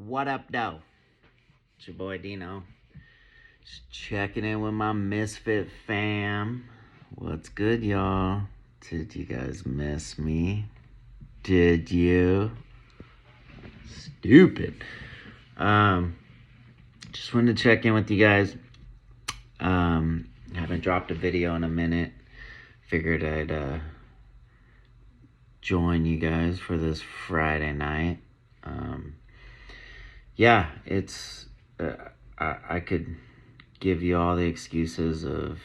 What up, though? It's your boy Dino. Just checking in with my Misfit fam. What's good, y'all? Did you guys miss me? Did you? Stupid. Just wanted to check in with you guys. Haven't dropped a video in a minute. Figured I'd join you guys for this Friday night. Yeah, it's I could give you all the excuses of,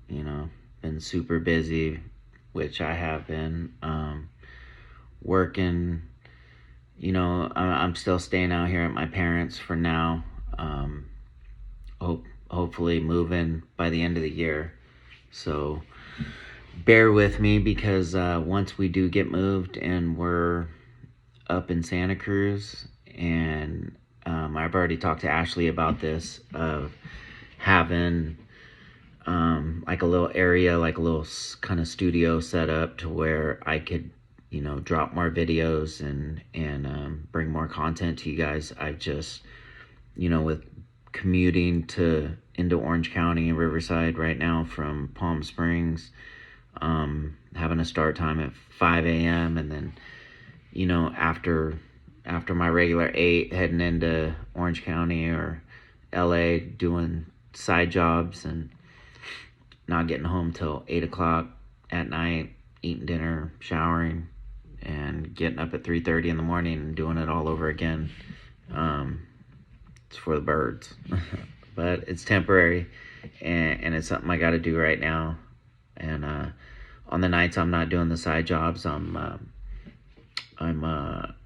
been super busy, which I have been, working. I'm still staying out here at my parents' for now. Hopefully moving by the end of the year. So bear with me, because once we do get moved and we're up in Santa Cruz, and I've already talked to Ashley about this, of having like a little area, like a little kind of studio set up to where I could, drop more videos and bring more content to you guys. I just, with commuting into Orange County and Riverside right now from Palm Springs, having a start time at 5 a.m. and then, after my regular 8, heading into Orange County or LA, doing side jobs and not getting home till 8 o'clock at night, eating dinner, showering, and getting up at 3:30 in the morning and doing it all over again. It's for the birds. But it's temporary, and it's something I got to do right now. And on the nights I'm not doing the side jobs, I'm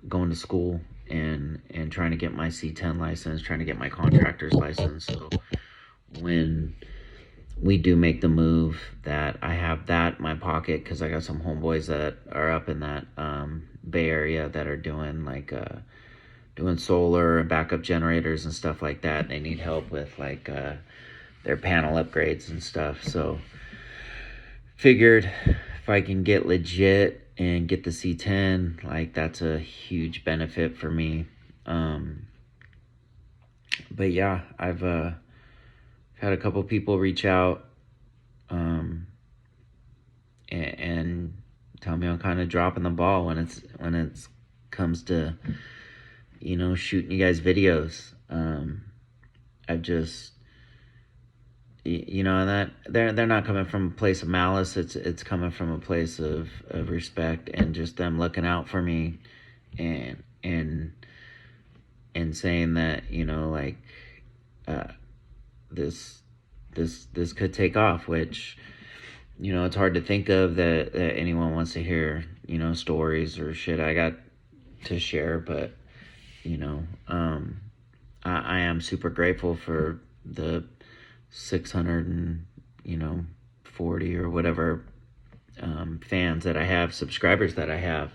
going to school and trying to get my C10 license, trying to get my contractor's license. So when we do make the move, that I have that in my pocket, because I got some homeboys that are up in that Bay Area that are doing doing solar and backup generators and stuff like that. They need help with their panel upgrades and stuff. So figured if I can get legit and get the C10, that's a huge benefit for me. But yeah, I've had a couple people reach out and tell me I'm kind of dropping the ball when it comes to shooting you guys videos. I've just, that they're not coming from a place of malice. It's coming from a place of respect, and just them looking out for me and saying that this could take off, which it's hard to think of that anyone wants to hear stories or shit I got to share. But I am super grateful for the 640 or whatever fans that I have, subscribers that I have,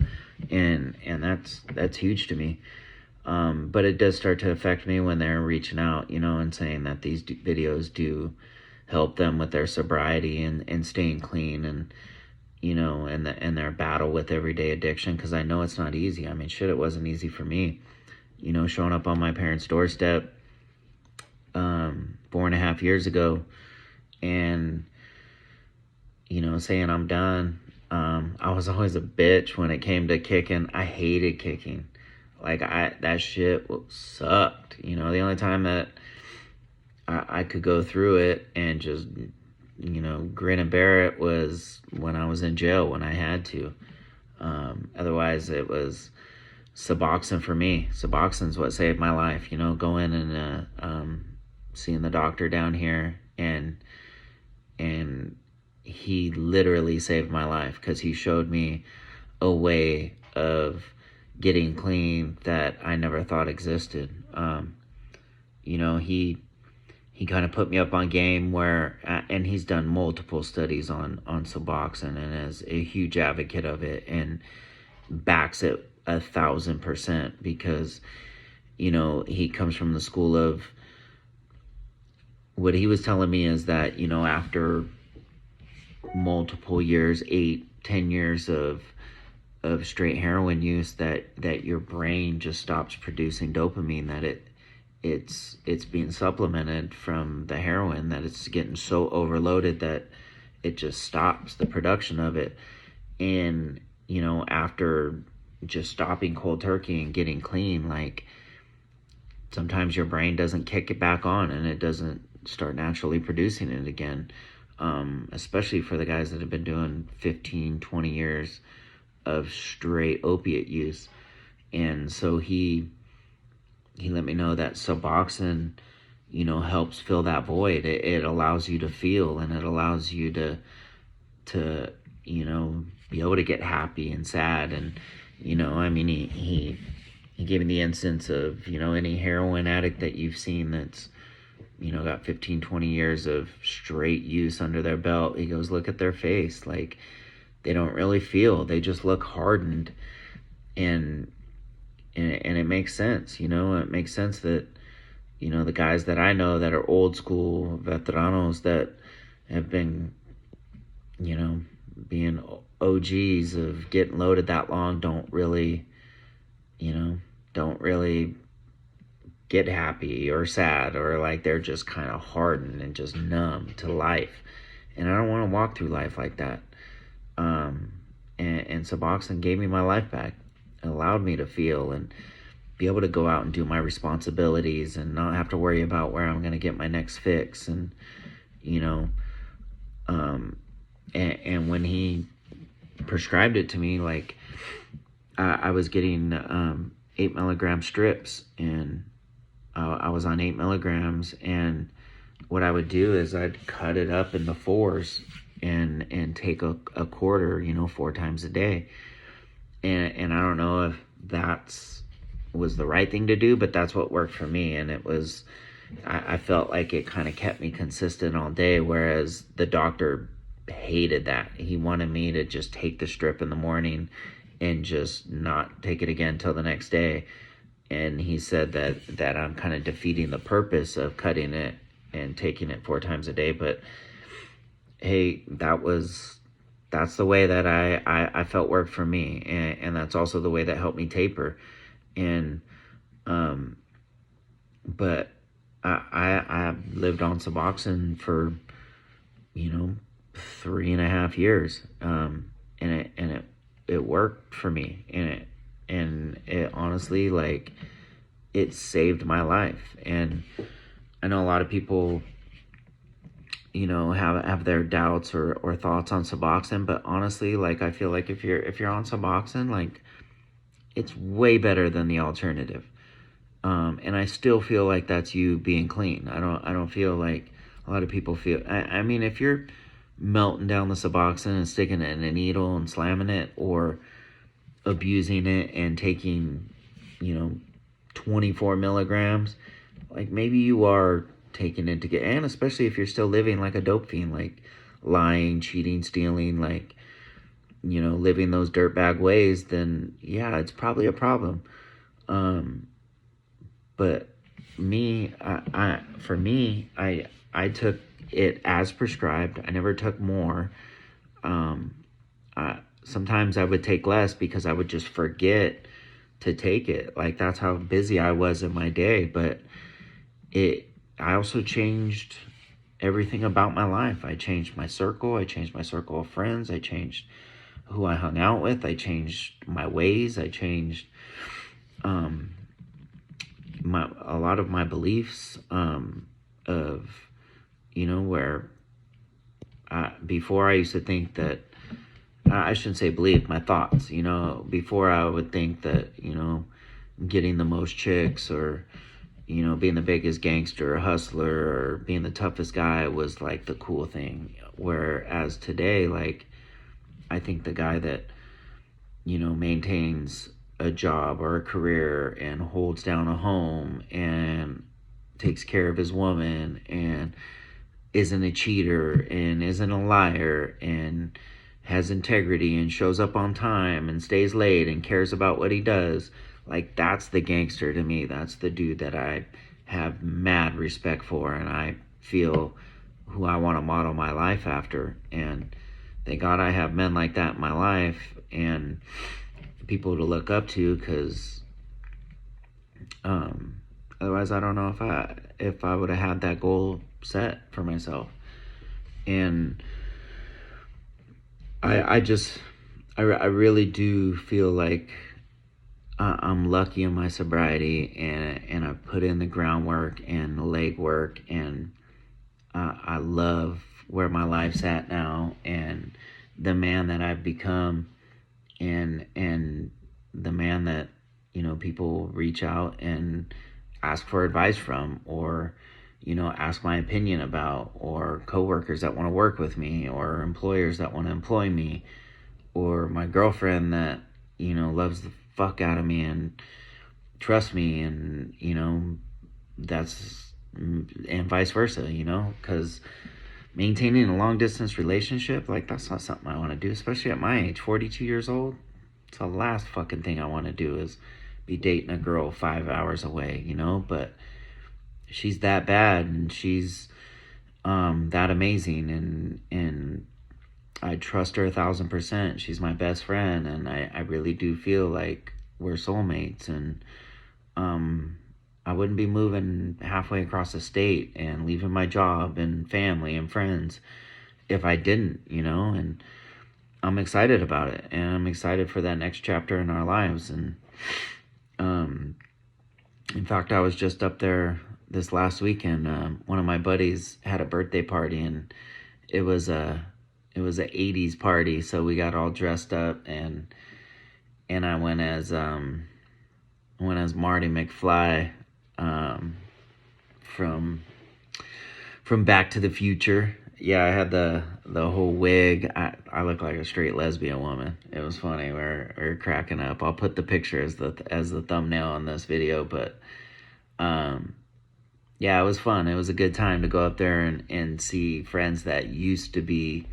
and that's huge to me. But it does start to affect me when they're reaching out, and saying that these videos do help them with their sobriety and staying clean, and and their battle with everyday addiction, because I know it's not easy. I mean, shit, it wasn't easy for me, showing up on my parents' doorstep 4.5 years ago and saying I'm done. I was always a bitch when it came to kicking. I hated kicking. That shit sucked. The only time that I could go through it and just grin and bear it was when I was in jail, when I had to. Otherwise it was Suboxone for me. Suboxone's what saved my life. Going and seeing the doctor down here, and he literally saved my life, because he showed me a way of getting clean that I never thought existed. He kind of put me up on game where, and he's done multiple studies on Suboxone and is a huge advocate of it and backs it 1,000%, because he comes from the school of, what he was telling me is that after multiple years, 8-10 years of of straight heroin use that your brain just stops producing dopamine, that it's being supplemented from the heroin, that it's getting so overloaded that it just stops the production of it. And after just stopping cold turkey and getting clean, like, sometimes your brain doesn't kick it back on and it doesn't start naturally producing it again. Especially for the guys that have been doing 15-20 years of straight opiate use. And so he let me know that Suboxone, helps fill that void. It allows you to feel, and it allows you to be able to get happy and sad. And I mean, he gave me the instance of any heroin addict that you've seen that's got 15-20 years of straight use under their belt. He goes, look at their face, like, they don't really feel, they just look hardened. And it makes sense. It makes sense that the guys that I know that are old school veteranos that have been being OGs of getting loaded that long don't really get happy or sad, or like they're just kind of hardened and just numb to life. And I don't want to walk through life like that. And Suboxone gave me my life back. It allowed me to feel and be able to go out and do my responsibilities and not have to worry about where I'm going to get my next fix. And and when he prescribed it to me, like, I was getting 8 milligram strips, and I was on 8 milligrams, and what I would do is I'd cut it up into fours and take a quarter, 4 times a day. And I don't know if that's was the right thing to do, but that's what worked for me. And I felt like it kind of kept me consistent all day, whereas the doctor hated that. He wanted me to just take the strip in the morning and just not take it again till the next day. And he said that I'm kind of defeating the purpose of cutting it and taking it 4 times a day. But hey, that's the way that I felt worked for me, and that's also the way that helped me taper. And but I lived on Suboxone for 3.5 years, and it worked for me, and it honestly, like, it saved my life. And I know a lot of people have their doubts or thoughts on Suboxone, but honestly, like, I feel like if you're on Suboxone, like, it's way better than the alternative. And I still feel like that's you being clean. I don't feel like a lot of people feel. I mean, if you're melting down the Suboxone and sticking it in a needle and slamming it, or abusing it and taking 24 milligrams, like, maybe you are taking it to get, and especially if you're still living like a dope fiend, like lying, cheating, stealing, like, living those dirtbag ways, then yeah, it's probably a problem. But me, for me, I took it as prescribed. I never took more. Sometimes I would take less because I would just forget to take it. Like, that's how busy I was in my day. But I also changed everything about my life. I changed my circle. I changed my circle of friends. I changed who I hung out with. I changed my ways. I changed a lot of my beliefs, of where before I used to think that, I shouldn't say believe, my thoughts. Before I would think that getting the most chicks, or being the biggest gangster or hustler, or being the toughest guy was like the cool thing. Whereas today, like, I think the guy that maintains a job or a career and holds down a home and takes care of his woman and isn't a cheater and isn't a liar and has integrity and shows up on time and stays late and cares about what he does, like, that's the gangster to me. That's the dude that I have mad respect for, and I feel who I want to model my life after. And thank God I have men like that in my life. And people to look up to, because otherwise I don't know if I would have had that goal set for myself. And I really do feel like I'm lucky in my sobriety, and I put in the groundwork and the legwork, and I love where my life's at now, and the man that I've become, and the man that, people reach out and ask for advice from, or ask my opinion about, or coworkers that want to work with me, or employers that want to employ me, or my girlfriend that loves the fuck out of me and trusts me, and that's, and vice versa, because maintaining a long distance relationship, like, that's not something I want to do, especially at my age, 42 years old. It's the last fucking thing I want to do is be dating a girl 5 hours away, but she's that bad, and she's that amazing, and I trust her 1,000%. She's my best friend, and I really do feel like we're soulmates, and I wouldn't be moving halfway across the state and leaving my job and family and friends if I didn't, and I'm excited about it, and I'm excited for that next chapter in our lives. And in fact, I was just up there this last weekend. One of my buddies had a birthday party, and it was a 80's party, so we got all dressed up, and I went as Marty McFly, from Back to the Future. Yeah, I had the whole wig. I look like a straight lesbian woman. It was funny. We're cracking up. I'll put the picture as the thumbnail on this video. But yeah, it was fun. It was a good time to go up there and see friends that used to be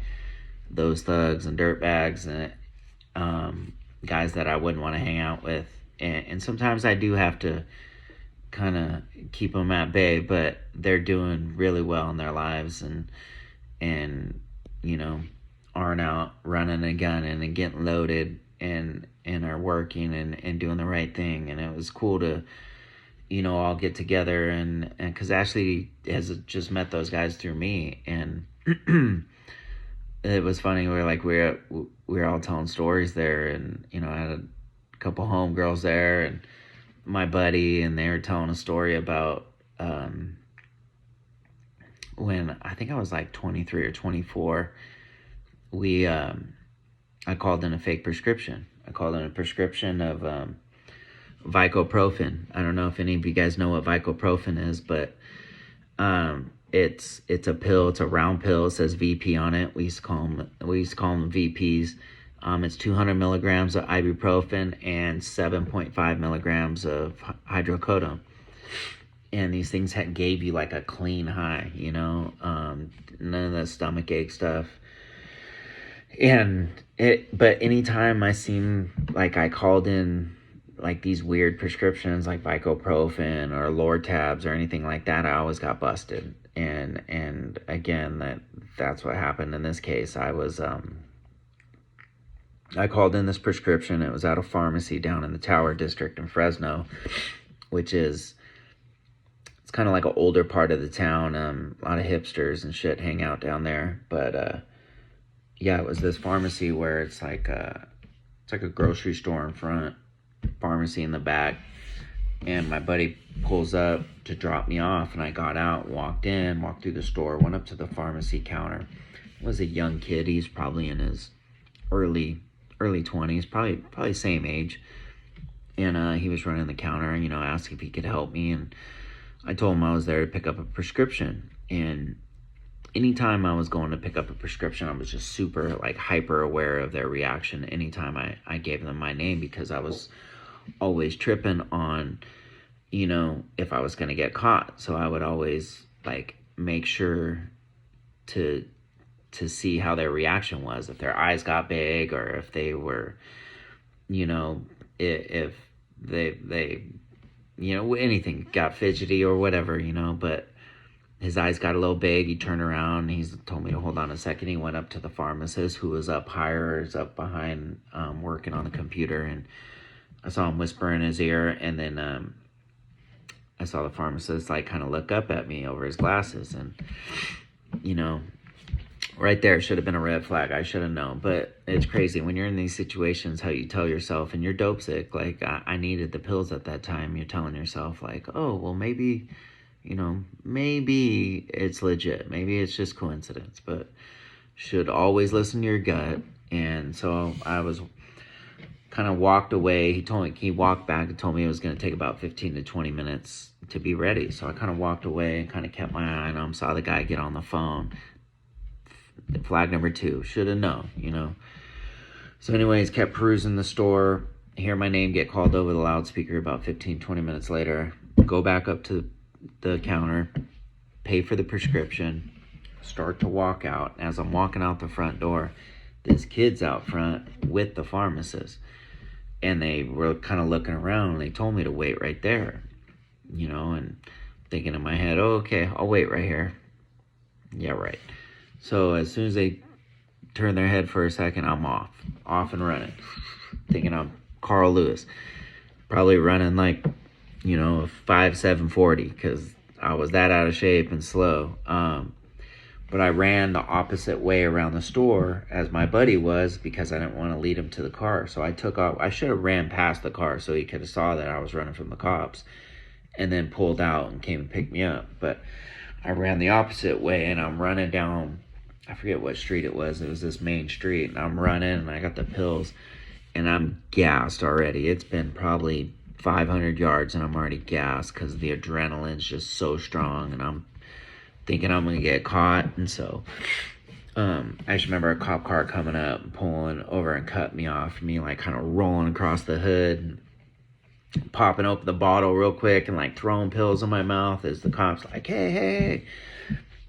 those thugs and dirtbags, and guys that I wouldn't want to hang out with. And sometimes I do have to kind of keep them at bay, but they're doing really well in their lives, and aren't out running a gun and getting loaded, and are working and doing the right thing. And it was cool to all get together, and because Ashley has just met those guys through me, and it was funny. We were all telling stories there, and I had a couple homegirls there, and my buddy, and they were telling a story about when I think I was like 23 or 24. I called in a fake prescription. I called in a prescription of Vicoprofen. I don't know if any of you guys know what Vicoprofen is, but it's a pill. It's a round pill. It says VP on it. We used to call them VPs. It's 200 milligrams of ibuprofen and 7.5 milligrams of hydrocodone. And these things gave you like a clean high, none of the stomach ache stuff. But anytime I seem like I called in like these weird prescriptions like Vicoprofen or Lortabs or anything like that, I always got busted. And again, that's what happened in this case. I called in this prescription. It was at a pharmacy down in the Tower District in Fresno, which is, it's kind of like an older part of the town. A lot of hipsters and shit hang out down there. But yeah, it was this pharmacy where it's like a grocery store in front, pharmacy in the back. And my buddy pulls up to drop me off, and I got out, walked through the store, went up to the pharmacy counter. It was a young kid. He's probably in his early 20s, probably same age. And he was running the counter, and asked if he could help me, and I told him I was there to pick up a prescription. And anytime I was going to pick up a prescription, I was just super like hyper aware of their reaction anytime I gave them my name, because I was always tripping on if I was going to get caught. So I would always like make sure to see how their reaction was, if their eyes got big, or if they were, if they anything got fidgety or whatever, but his eyes got a little big. He turned around. He told me to hold on a second. He went up to the pharmacist who was up higher, is up behind, working on the computer. And I saw him whisper in his ear. And then I saw the pharmacist like kind of look up at me over his glasses. And, you know, right there should have been a red flag. I should have known. But it's crazy when you're in these situations, how you tell yourself, and you're dope sick. Like, I needed the pills at that time. You're telling yourself like, oh, well, maybe, you know, maybe it's legit. Maybe it's just coincidence. But should always listen to your gut. And so I was kind of walked away. He walked back and told me it was going to take about 15 to 20 minutes to be ready. So I kind of walked away and kind of kept my eye on him. Saw the guy get on the phone. Flag number 2, should have known, you know. So anyways, kept perusing the store, hear my name get called over the loudspeaker. About 15-20 minutes later, go back up to the counter, pay for the prescription, start to walk out. As I'm walking out the front door, this kid's out front with the pharmacist, and they were kind of looking around, and they told me to wait right there, you know. And thinking in my head, oh, okay, I'll wait right here. Yeah, right. So as soon as they turn their head for a second, I'm off and running, thinking I'm Carl Lewis, probably running like, you know, 5.740, because I was that out of shape and slow. But I ran the opposite way around the store as my buddy was, because I didn't want to lead him to the car. So I took off. I should have ran past the car so he could have saw that I was running from the cops, and then pulled out and came and picked me up. But I ran the opposite way, and I'm running down, I forget what street it was. It was this main street, and I'm running, and I got the pills, and I'm gassed already. It's been probably 500 yards, and I'm already gassed because the adrenaline's just so strong, and I'm thinking I'm going to get caught. And so I just remember a cop car coming up and pulling over and cutting me off, me like kind of rolling across the hood and popping open the bottle real quick and like throwing pills in my mouth as the cop's like, hey,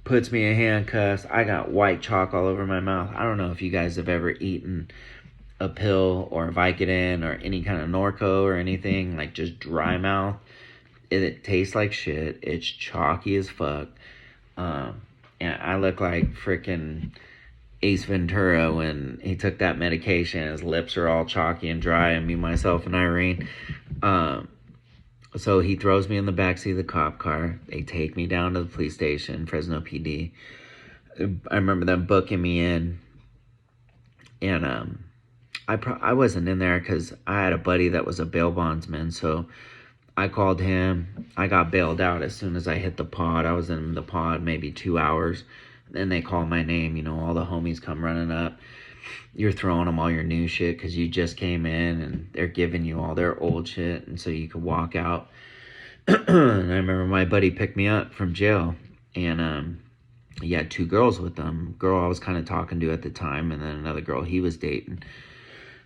puts me in handcuffs. I got white chalk all over my mouth. I don't know if you guys have ever eaten a pill or Vicodin or any kind of Norco or anything, like just dry mouth. It tastes like shit. It's chalky as fuck. And I look like freaking Ace Ventura when he took that medication. His lips are all chalky and dry, and me, myself, and Irene. So he throws me in the backseat of the cop car. They take me down to the police station, Fresno PD. I remember them booking me in, and I wasn't in there because I had a buddy that was a bail bondsman. So I called him. I got bailed out as soon as I hit the pod. I was in the pod maybe 2 hours. Then they call my name. You know, all the homies come running up. You're throwing them all your new shit because you just came in, and they're giving you all their old shit, and so you could walk out. And I remember my buddy picked me up from jail, and he had 2 girls with him. Girl I was kind of talking to at the time, and then another girl he was dating.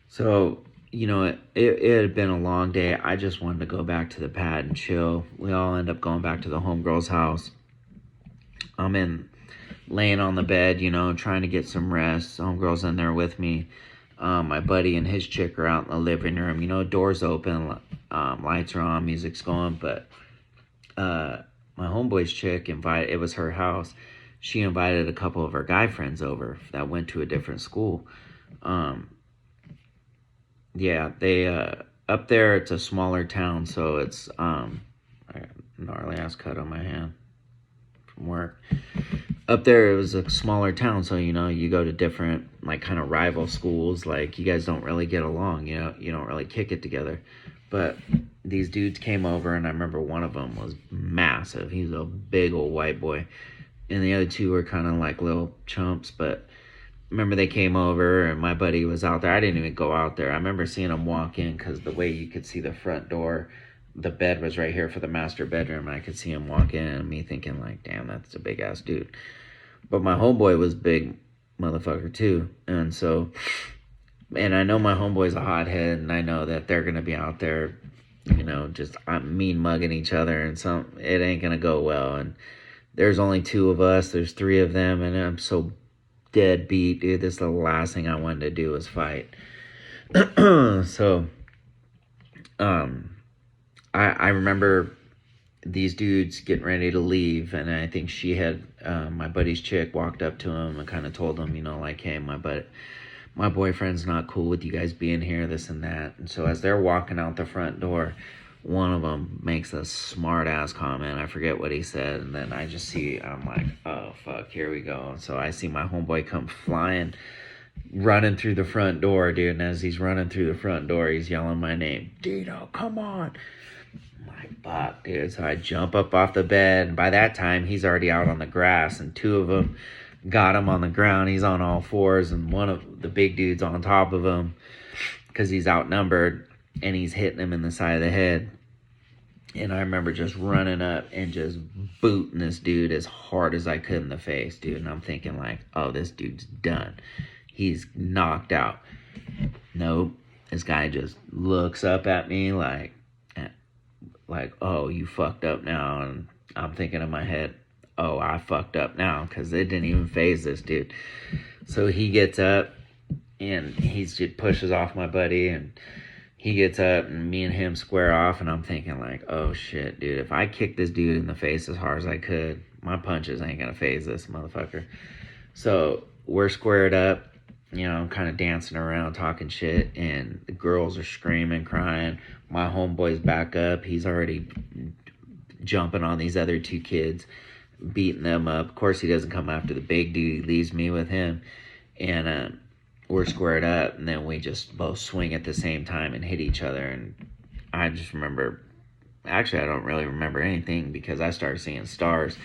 So, you know, it had been a long day. I just wanted to go back to the pad and chill. We all end up going back to the homegirl's house. I'm laying on the bed, you know, trying to get some rest. Homegirl's in there with me. My buddy and his chick are out in the living room. You know, doors open, lights are on, music's going. But my homeboy's chick invited, it was her house. She invited a couple of her guy friends over that went to a different school. Yeah, they up there, it's a smaller town, so it's I got a gnarly ass cut on my hand from work. Up there, it was a smaller town, so, you know, you go to different, like, kind of rival schools. Like, you guys don't really get along, you know, you don't really kick it together. But these dudes came over, and I remember one of them was massive. He was a big old white boy. And the other 2 were kind of like little chumps. But remember they came over, and my buddy was out there. I didn't even go out there. I remember seeing him walk in, because the way you could see the front door, the bed was right here for the master bedroom, and I could see him walk in, and me thinking like, damn, that's a big ass dude. But my homeboy was big motherfucker too. And so, and I know my homeboy's a hothead, and I know that they're going to be out there, you know, just mean mugging each other, and it ain't going to go well. And there's only 2 of us, there's 3 of them, and I'm so dead beat, dude. This is the last thing I wanted to do was fight. So, I remember these dudes getting ready to leave, and I think she had my buddy's chick walked up to him and kind of told him, like, hey, my boyfriend's not cool with you guys being here, this and that. And so as they're walking out the front door, one of them makes a smart ass comment. I forget what he said, and then I just see, I'm like, oh fuck, here we go. And so I see my homeboy come flying, running through the front door, dude. And as he's running through the front door, he's yelling my name, Dino, come on. My fuck, dude. So I jump up off the bed, and by that time he's already out on the grass, and two of them got him on the ground. He's on all fours, and one of the big dudes on top of him because he's outnumbered, and he's hitting him in the side of the head. And I remember just running up and just booting this dude as hard as I could in the face, dude. And I'm thinking like, oh, this dude's done. He's knocked out. Nope. This guy just looks up at me like, oh, you fucked up now. And I'm thinking in my head, oh, I fucked up now, because it didn't even faze this dude. So he gets up and he just pushes off my buddy, and he gets up and me and him square off, and I'm thinking like, oh shit, dude, if I kick this dude in the face as hard as I could, my punches ain't gonna faze this motherfucker. So we're squared up, kind of dancing around, talking shit, and the girls are screaming, crying. My homeboy's back up. He's already jumping on these other two kids, beating them up. Of course, he doesn't come after the big dude. He leaves me with him, and we're squared up, and then we just both swing at the same time and hit each other. And I just remember, actually, I don't really remember anything because I started seeing stars,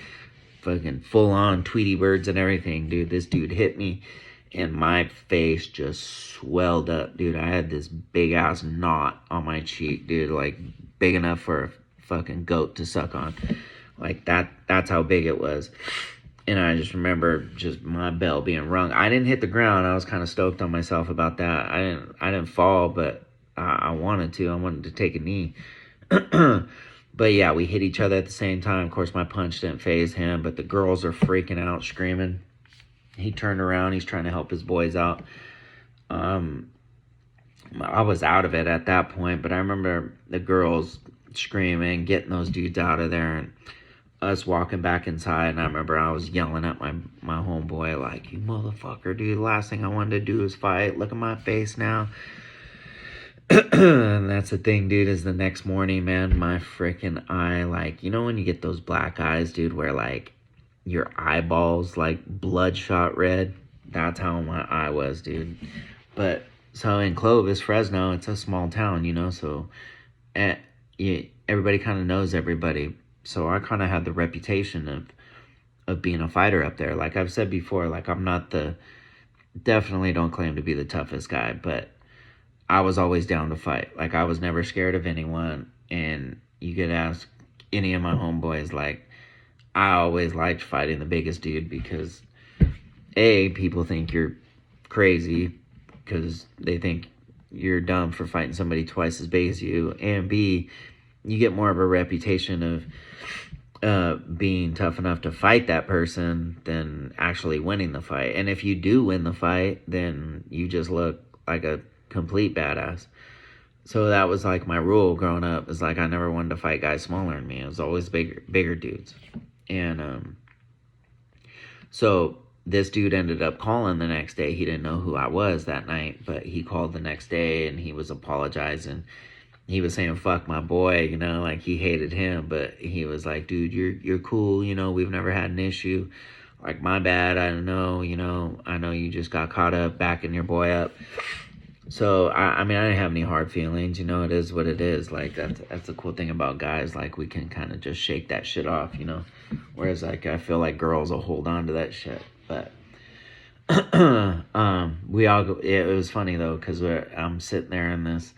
fucking full-on Tweety birds and everything, dude. This dude hit me, and my face just swelled up, dude. I had this big-ass knot on my cheek, dude, like big enough for a fucking goat to suck on. Like that's how big it was. And I just remember just my bell being rung. I didn't hit the ground. I was kind of stoked on myself about that. I didn't fall, but I wanted to. I wanted to take a knee. But yeah, we hit each other at the same time. Of course, my punch didn't faze him, but the girls are freaking out, screaming. He turned around. He's trying to help his boys out. I was out of it at that point, but I remember the girls screaming, getting those dudes out of there, and us walking back inside. And I remember I was yelling at my homeboy like, you motherfucker, dude, the last thing I wanted to do is fight. Look at my face now. And that's the thing, dude, is the next morning, man, my freaking eye, like, when you get those black eyes, dude, where like your eyeballs like bloodshot red? That's how my eye was, dude. But so in Clovis, Fresno, it's a small town, so everybody kind of knows everybody. So I kind of had the reputation of being a fighter up there. Like I've said before, like I'm not definitely don't claim to be the toughest guy, but I was always down to fight. Like I was never scared of anyone. And you could ask any of my homeboys, like I always liked fighting the biggest dude because A, people think you're crazy because they think you're dumb for fighting somebody twice as big as you, and B, you get more of a reputation of being tough enough to fight that person than actually winning the fight. And if you do win the fight, then you just look like a complete badass. So that was like my rule growing up, is like I never wanted to fight guys smaller than me. It was always bigger dudes. And so this dude ended up calling the next day. He didn't know who I was that night, but he called the next day and he was apologizing. He was saying, fuck my boy, like he hated him, but he was like, dude, you're cool, we've never had an issue. Like, my bad, I don't know, I know you just got caught up backing your boy up. So, I mean, I didn't have any hard feelings, it is what it is. Like, that's the cool thing about guys, like, we can kind of just shake that shit off, Whereas, like, I feel like girls will hold on to that shit, but it was funny, though, because I'm sitting there in this,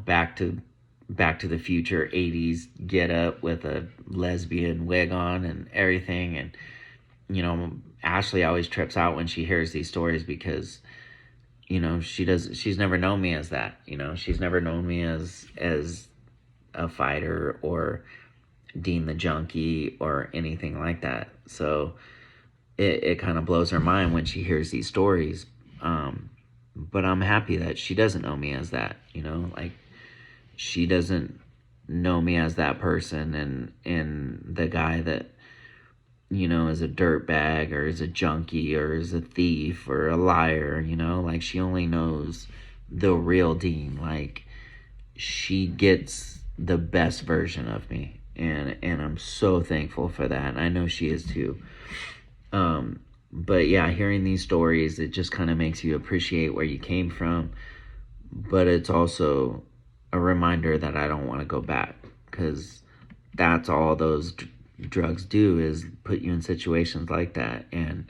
back to the future 80's get up with a lesbian wig on and everything. And, Ashley always trips out when she hears these stories because, she's never known me as that, she's never known me as a fighter or Dean the Junkie or anything like that. So it kind of blows her mind when she hears these stories. But I'm happy that she doesn't know me as that, like she doesn't know me as that person, and the guy that, you know, is a dirtbag or is a junkie or is a thief or a liar, you know? Like, she only knows the real Dean. Like, she gets the best version of me, and I'm so thankful for that. And I know she is too. But yeah, hearing these stories, it just kind of makes you appreciate where you came from, but it's also a reminder that I don't want to go back, because that's all those drugs do, is put you in situations like that, and,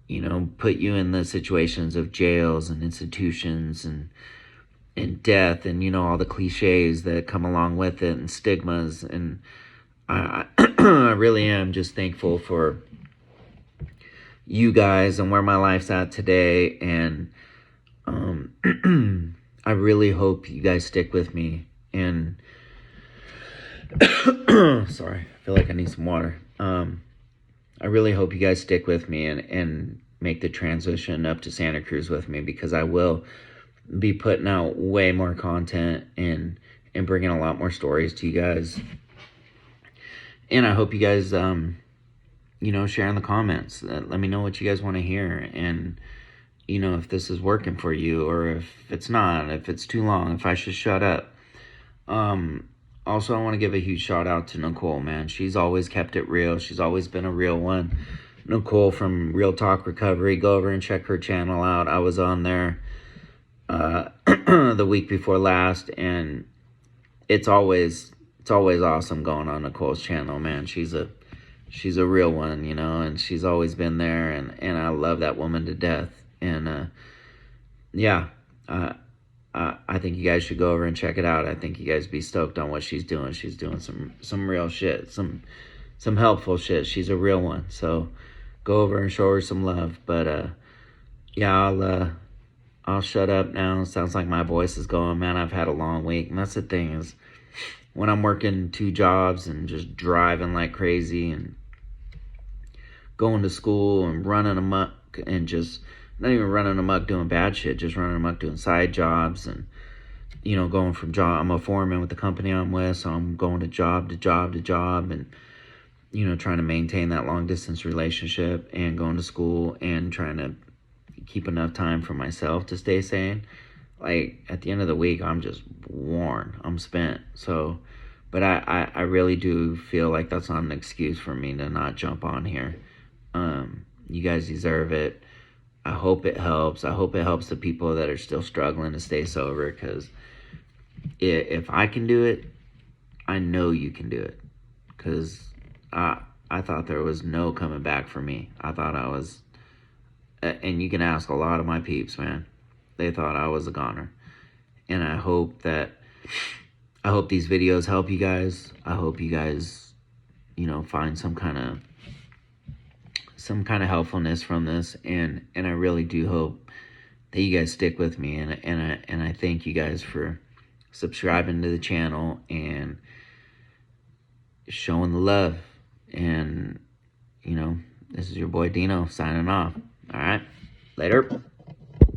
you know, put you in the situations of jails and institutions and death, and, you know, all the cliches that come along with it, and stigmas. And I really am just thankful for you guys and where my life's at today. And I really hope you guys stick with me. And sorry, I feel like I need some water. I really hope you guys stick with me and make the transition up to Santa Cruz with me, because I will be putting out way more content and bringing a lot more stories to you guys. And I hope you guys, you know, share in the comments. Let me know what you guys want to hear, and, you know, if this is working for you, or if it's not, if it's too long, if I should shut up. Also, I want to give a huge shout out to Nicole, man. She's always kept it real. She's always been a real one. Nicole from Real Talk Recovery. Go over and check her channel out. I was on there the week before last, and it's always awesome going on Nicole's channel, man. She's a real one, you know, and she's always been there, and I love that woman to death. And yeah, I think you guys should go over and check it out. I think you guys be stoked on what she's doing. She's doing some real shit, some helpful shit. She's a real one. So go over and show her some love. But yeah, I'll shut up now. Sounds like my voice is going, man. I've had a long week, and that's the thing, is when I'm working 2 jobs and just driving like crazy and going to school and running amok, and just not even running amok doing bad shit, just running amok doing side jobs, and, you know, going from job. I'm a foreman with the company I'm with, so I'm going to job to job to job, and, you know, trying to maintain that long distance relationship, and going to school, and trying to keep enough time for myself to stay sane. Like, at the end of the week, I'm just worn. I'm spent. So, but I really do feel like that's not an excuse for me to not jump on here. You guys deserve it. I hope it helps. I hope it helps the people that are still struggling to stay sober, because if I can do it, I know you can do it. Because I thought there was no coming back for me. I thought I was, and you can ask a lot of my peeps, man. They thought I was a goner. And I hope these videos help you guys. I hope you guys, you know, find some kind of helpfulness from this, and I really do hope that you guys stick with me, and I thank you guys for subscribing to the channel and showing the love. And, you know, this is your boy Dino signing off. All right, later.